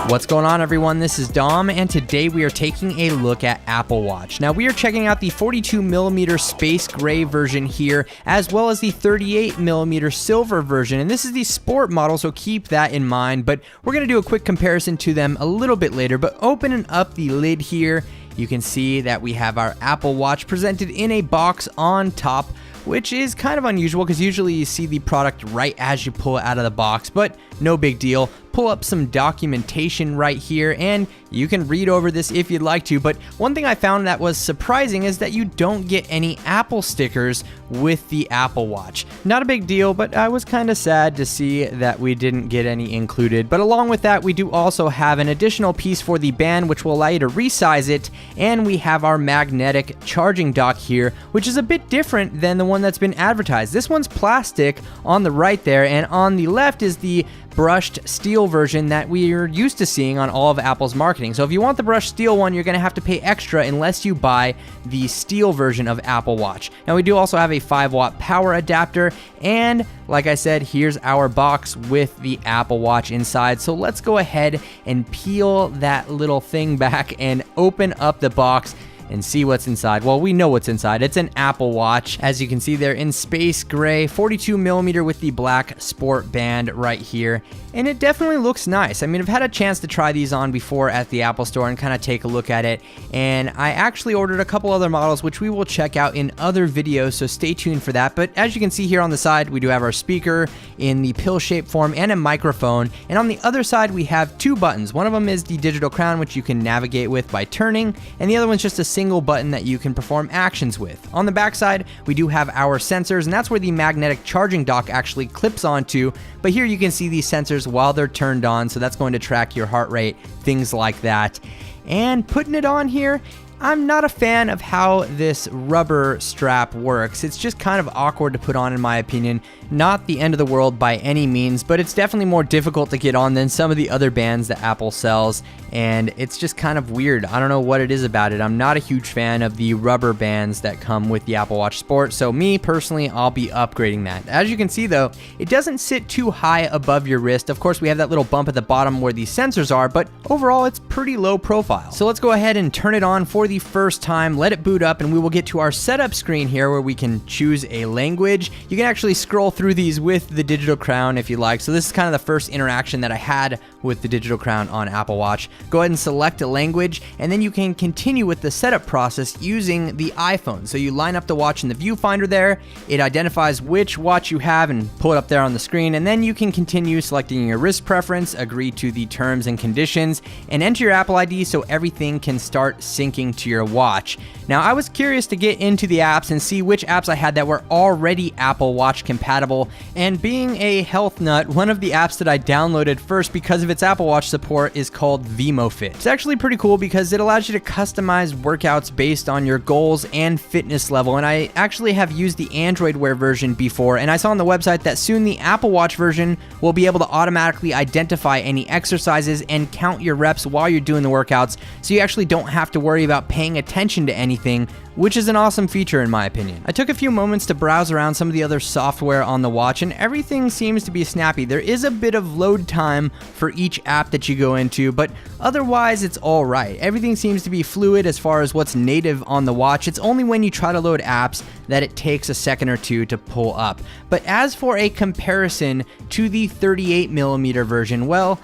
What's going on, everyone? This is Dom, and today we are taking a look at Apple Watch. Now, we are checking out the 42mm space gray version here, as well as the 38mm silver version, and this is the sport model, so keep that in mind. But we're going to do a quick comparison to them a little bit later. But opening up the lid here, you can see that we have our Apple Watch presented in a box on top, which is kind of unusual because usually you see the product right as you pull it out of the box, but no big deal. Pull up some documentation right here and you can read over this if you'd like to. But one thing I found that was surprising is that you don't get any Apple stickers with the Apple Watch. Not a big deal, but I was kind of sad to see that we didn't get any included. But along with that, we do also have an additional piece for the band, which will allow you to resize it. And we have our magnetic charging dock here, which is a bit different than the one that's been advertised. This one's plastic on the right there, and on the left is the brushed steel version that we're used to seeing on all of Apple's marketing. So if you want the brushed steel one, you're going to have to pay extra unless you buy the steel version of Apple Watch. Now, we do also have a 5-watt power adapter, and like I said, here's our box with the Apple Watch inside. So let's go ahead and peel that little thing back and open up the box and see what's inside. Well, we know what's inside. It's an Apple Watch. As you can see, they're in space gray, 42mm with the black sport band right here. And it definitely looks nice. I mean, I've had a chance to try these on before at the Apple Store and kind of take a look at it. And I actually ordered a couple other models, which we will check out in other videos, so stay tuned for that. But as you can see here on the side, we do have our speaker in the pill-shaped form and a microphone. And on the other side, we have two buttons. One of them is the digital crown, which you can navigate with by turning, and the other one's just a single button that you can perform actions with. On the back side, we do have our sensors, and that's where the magnetic charging dock actually clips onto. But here you can see these sensors while they're turned on, so that's going to track your heart rate, things like that. And putting it on here, I'm not a fan of how this rubber strap works. It's just kind of awkward to put on, in my opinion. Not the end of the world by any means, but it's definitely more difficult to get on than some of the other bands that Apple sells, and it's just kind of weird. I don't know what it is about it. I'm not a huge fan of the rubber bands that come with the Apple Watch Sport, so me, personally, I'll be upgrading that. As you can see, though, it doesn't sit too high above your wrist. Of course, we have that little bump at the bottom where these sensors are, but overall, it's pretty low profile. So let's go ahead and turn it on for the first time, let it boot up, and we will get to our setup screen here where we can choose a language. You can actually scroll through these with the digital crown if you like. So this is kind of the first interaction that I had with the digital crown on Apple Watch. Go ahead and select a language, and then you can continue with the setup process using the iPhone. So you line up the watch in the viewfinder there, it identifies which watch you have and pull it up there on the screen, and then you can continue selecting your wrist preference, agree to the terms and conditions, and enter your Apple ID so everything can start syncing to your watch. Now, I was curious to get into the apps and see which apps I had that were already Apple Watch compatible, and being a health nut, one of the apps that I downloaded first because of its Apple Watch support is called VemoFit. It's actually pretty cool because it allows you to customize workouts based on your goals and fitness level, and I actually have used the Android Wear version before, and I saw on the website that soon the Apple Watch version will be able to automatically identify any exercises and count your reps while you're doing the workouts, so you actually don't have to worry about paying attention to anything, which is an awesome feature in my opinion. I took a few moments to browse around some of the other software on the watch, and everything seems to be snappy. There is a bit of load time for each app that you go into, but otherwise it's all right. Everything seems to be fluid as far as what's native on the watch. It's only when you try to load apps that it takes a second or two to pull up. But as for a comparison to the 38mm version, well,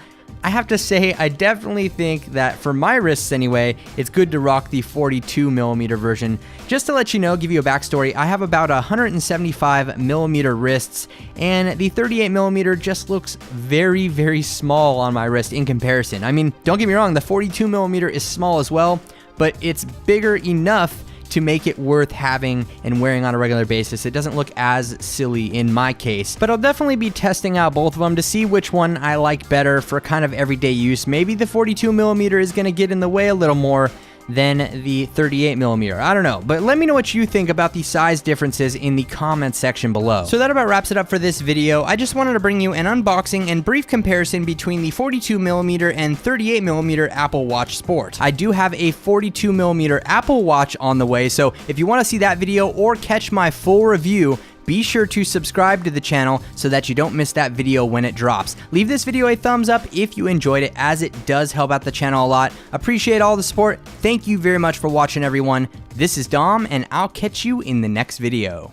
I have to say, I definitely think that for my wrists anyway, it's good to rock the 42mm version. Just to let you know, give you a backstory, I have about 175mm wrists, and the 38mm just looks very, very small on my wrist in comparison. I mean, don't get me wrong, the 42mm is small as well, but it's bigger enough to make it worth having and wearing on a regular basis. It doesn't look as silly in my case, but I'll definitely be testing out both of them to see which one I like better for kind of everyday use. Maybe the 42mm is going to get in the way a little more than the 38mm. I don't know, but let me know what you think about the size differences in the comments section below. So that about wraps it up for this video. I just wanted to bring you an unboxing and brief comparison between the 42mm and 38mm Apple Watch Sport. I do have a 42mm Apple Watch on the way, so if you want to see that video or catch my full review, be sure to subscribe to the channel so that you don't miss that video when it drops. Leave this video a thumbs up if you enjoyed it, as it does help out the channel a lot. Appreciate all the support. Thank you very much for watching, everyone. This is Dom, and I'll catch you in the next video.